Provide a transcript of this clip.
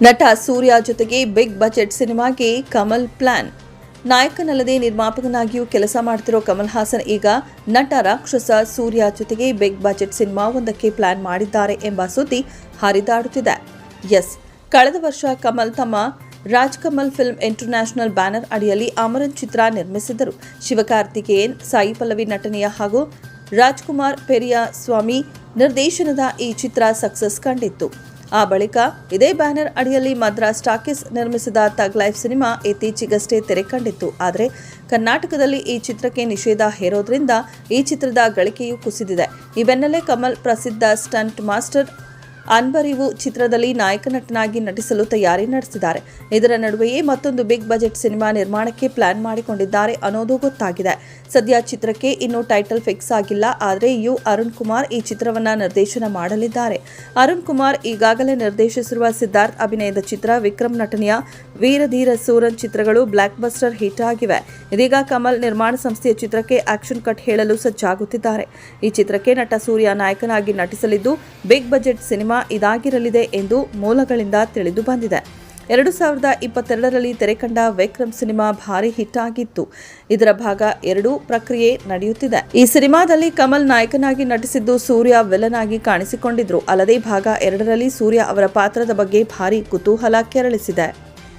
ನಟ ಸೂರ್ಯ ಜೊತೆಗೆ big budget ಸಿನಿಮಾಗೆ ಕಮಲ್ ಪ್ಲಾನ್. ನಾಯಕನಲ್ಲದೆ ನಿರ್ಮಾಪಕನಾಗಿಯೂ ಕೆಲಸ ಮಾಡುತ್ತಿರೋ ಕಮಲ್ ಹಾಸನ್ ಈಗ ನಟ ರಾಕ್ಷಸ ಸೂರ್ಯ ಜೊತೆಗೆ ಬಿಗ್ ಬಜೆಟ್ ಸಿನಿಮಾ ಒಂದಕ್ಕೆ ಪ್ಲಾನ್ ಮಾಡಿದ್ದಾರೆ ಎಂಬ ಸುದ್ದಿ ಹರಿದಾಡುತ್ತಿದೆ. ಕಳೆದ ವರ್ಷ ಕಮಲ್ ತಮ್ಮ ರಾಜ್ಕಮಲ್ ಫಿಲ್ಮ್ ಇಂಟರ್ನ್ಯಾಷನಲ್ ಬ್ಯಾನರ್ ಅಡಿಯಲ್ಲಿ ಅಮರನ್ ಚಿತ್ರ ನಿರ್ಮಿಸಿದ್ದರು. ಶಿವಕಾರ್ತಿಕೇಯನ್, ಸಾಯಿ ಪಲ್ಲವಿ ನಟನೆಯ ಹಾಗೂ ರಾಜ್ಕುಮಾರ್ ಪೆರಿಯಾಸ್ವಾಮಿ ನಿರ್ದೇಶನದ ಈ ಚಿತ್ರ ಸಕ್ಸಸ್ ಕಂಡಿತ್ತು. ಆ ಬಳಿಕ ಇದೇ ಬ್ಯಾನರ್ ಅಡಿಯಲ್ಲಿ ಮದ್ರಾಸ್ ಟಾಕೀಸ್ ನಿರ್ಮಿಸಿದ ಥಗ್ ಲೈಫ್ ಸಿನಿಮಾ ಇತ್ತೀಚೆಗಷ್ಟೇ ತೆರೆ ಕಂಡಿತ್ತು. ಆದರೆ ಕರ್ನಾಟಕದಲ್ಲಿ ಈ ಚಿತ್ರಕ್ಕೆ ನಿಷೇಧ ಹೇರೋದ್ರಿಂದ ಈ ಚಿತ್ರದ ಗಳಿಕೆಯೂ ಕುಸಿದಿದೆ. ಈ ಬೆನ್ನಲ್ಲೇ ಕಮಲ್ ಪ್ರಸಿದ್ಧ ಸ್ಟಂಟ್ ಮಾಸ್ಟರ್ ಅನ್ಬರಿವು ಚಿತ್ರದಲ್ಲಿ ನಾಯಕ ನಟನಾಗಿ ನಟಿಸಲು ತಯಾರಿ ನಡೆಸಿದ್ದಾರೆ. ಇದರ ನಡುವೆಯೇ ಮತ್ತೊಂದು ಬಿಗ್ ಬಜೆಟ್ ಸಿನಿಮಾ ನಿರ್ಮಾಣಕ್ಕೆ ಪ್ಲಾನ್ ಮಾಡಿಕೊಂಡಿದ್ದಾರೆ ಅನ್ನೋದು ಗೊತ್ತಾಗಿದೆ. ಸದ್ಯ ಚಿತ್ರಕ್ಕೆ ಇನ್ನೂ ಟೈಟಲ್ ಫಿಕ್ಸ್ ಆಗಿಲ್ಲ. ಆದರೆ ಅರುಣ್ ಕುಮಾರ್ ಈ ಚಿತ್ರವನ್ನ ನಿರ್ದೇಶನ ಮಾಡಲಿದ್ದಾರೆ. ಅರುಣ್ ಕುಮಾರ್ ಈಗಾಗಲೇ ನಿರ್ದೇಶಿಸಿರುವ ಸಿದ್ಧಾರ್ಥ್ ಅಭಿನಯದ ಚಿತ್ರ ವಿಕ್ರಮ್ ನಟನೆಯ ವೀರಧೀರ ಸೂರನ್ ಚಿತ್ರಗಳು ಬ್ಲಾಕ್ ಬಸ್ಟರ್ ಹಿಟ್ ಆಗಿವೆ. ಇದೀಗ ಕಮಲ್ ನಿರ್ಮಾಣ ಸಂಸ್ಥೆಯ ಚಿತ್ರಕ್ಕೆ ಆಕ್ಷನ್ ಕಟ್ ಹೇಳಲು ಸಜ್ಜಾಗುತ್ತಿದ್ದಾರೆ. ಈ ಚಿತ್ರಕ್ಕೆ ನಟ ಸೂರ್ಯ ನಾಯಕನಾಗಿ ನಟಿಸಲಿದ್ದು ಬಿಗ್ ಬಜೆಟ್ ಸಿನಿಮಾ ಇದಾಗಿರಲಿದೆ ಎಂದು ಮೂಲಗಳಿಂದ ತಿಳಿದು ಬಂದಿದೆ. 2022ರಲ್ಲಿ ತೆರೆ ಕಂಡ ವಿಕ್ರಮ್ ಸಿನಿಮಾ ಭಾರಿ ಹಿಟ್ ಆಗಿತ್ತು. ಇದರ ಭಾಗ 2 ಪ್ರಕ್ರಿಯೆ ನಡೆಯುತ್ತಿದೆ. ಈ ಸಿನಿಮಾದಲ್ಲಿ ಕಮಲ್ ನಾಯಕನಾಗಿ ನಟಿಸಿದ್ದು ಸೂರ್ಯ ವಿಲನ್ ಆಗಿ ಕಾಣಿಸಿಕೊಂಡಿದ್ರು. ಅಲ್ಲದೆ ಭಾಗ 2ರಲ್ಲಿ ಸೂರ್ಯ ಅವರ ಪಾತ್ರದ ಬಗ್ಗೆ ಭಾರಿ ಕುತೂಹಲ ಕೆರಳಿಸಿದೆ.